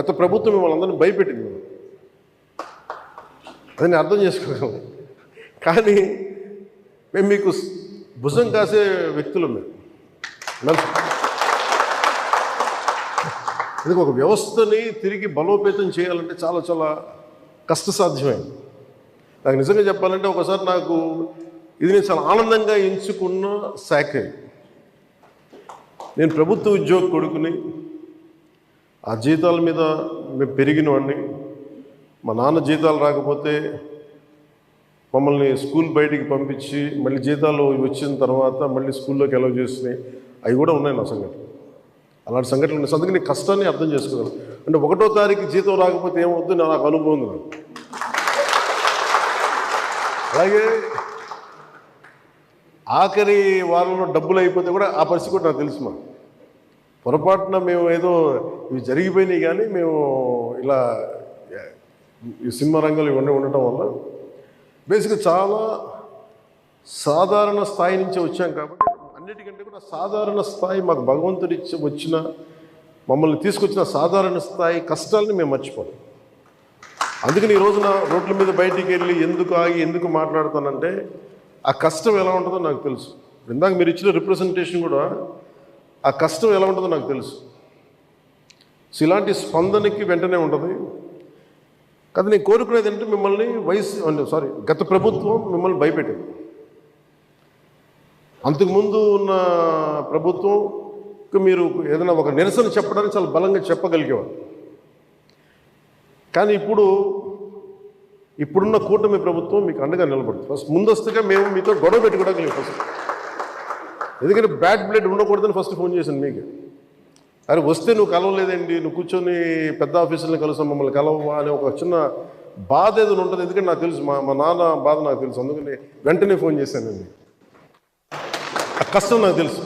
గత ప్రభుత్వం మిమ్మల్ని అందరినీ భయపెట్టింది, అది నేను అర్థం చేసుకోగలను. కానీ మేము మీకు భుజం కాసే వ్యక్తులు మేము. ఇది ఒక వ్యవస్థని తిరిగి బలోపేతం చేయాలంటే చాలా చాలా కష్టసాధ్యమైంది. నాకు నిజంగా చెప్పాలంటే ఒకసారి నాకు ఇది నేను చాలా ఆనందంగా ఎంచుకున్న శాఖ. నేను ప్రభుత్వ ఉద్యోగ కొడుకుని, ఆ జీతాల మీద మేము పెరిగిన వాడిని. మా నాన్న జీతాలు రాకపోతే మమ్మల్ని స్కూల్ బయటికి పంపించి మళ్ళీ జీతాలు వచ్చిన తర్వాత మళ్ళీ స్కూల్లోకి అలౌ చేసినాయి, అవి కూడా ఉన్నాయి నా సంఘటన. అలాంటి సంఘటనలు ఉన్నాయి. అందుకని నీ కష్టాన్ని అర్థం చేసుకోగలను. అంటే 1వ తారీఖు జీతం రాకపోతే ఏమవుద్దు నాకు అనుభవం ఉంది. అలాగే ఆఖరి వారంలో డబ్బులు అయిపోతే కూడా ఆ పరిస్థితి కూడా నాకు తెలుసు. మా పొరపాటున మేము ఏదో ఇవి జరిగిపోయినాయి, కానీ మేము ఇలా ఈ సినిమా రంగంలో ఇవన్నీ ఉండటం వల్ల బేసిక్గా చాలా సాధారణ స్థాయి నుంచి వచ్చాం. కాబట్టి అన్నిటికంటే కూడా సాధారణ స్థాయి మాకు భగవంతుడి వచ్చిన మమ్మల్ని తీసుకొచ్చిన సాధారణ స్థాయి కష్టాలని మేము మర్చిపోతాం. అందుకని ఈ రోజున రోడ్ల మీద బయటికి వెళ్ళి ఎందుకు ఆగి ఎందుకు మాట్లాడుతానంటే ఆ కష్టం ఎలా ఉంటుందో నాకు తెలుసు. ఇందాక మీరు ఇచ్చిన రిప్రజెంటేషన్ కూడా ఆ కష్టం ఎలా ఉంటుందో నాకు తెలుసు. సో ఇలాంటి స్పందనకి వెంటనే ఉంటుంది కదా. నేను కోరుకునేది అంటే మిమ్మల్ని గత ప్రభుత్వం మిమ్మల్ని భయపెట్టింది. అంతకుముందు ఉన్న ప్రభుత్వం మీరు ఏదైనా ఒక నిరసన చెప్పడానికి చాలా బలంగా చెప్పగలిగేవారు. కానీ ఇప్పుడున్న కూటమి ప్రభుత్వం మీకు అండగా నిలబడుతుంది. ఫస్ట్ ముందస్తుగా మేము మీతో గొడవ పెట్టుకోవడానికి ఫస్ట్, ఎందుకంటే బ్యాడ్ బ్లడ్ ఉండకూడదని ఫస్ట్ ఫోన్ చేశాను మీకు. అరే వస్తే నువ్వు కలవలేదండి, నువ్వు కూర్చొని పెద్ద ఆఫీసులను కలుస్తాం, మమ్మల్ని కలవవా అనే ఒక చిన్న బాధ ఏదైనా ఉంటుంది. ఎందుకంటే నాకు తెలుసు, మా నాన్న బాధ నాకు తెలుసు. అందుకని వెంటనే ఫోన్ చేశానండి. ఆ కష్టం నాకు తెలుసు.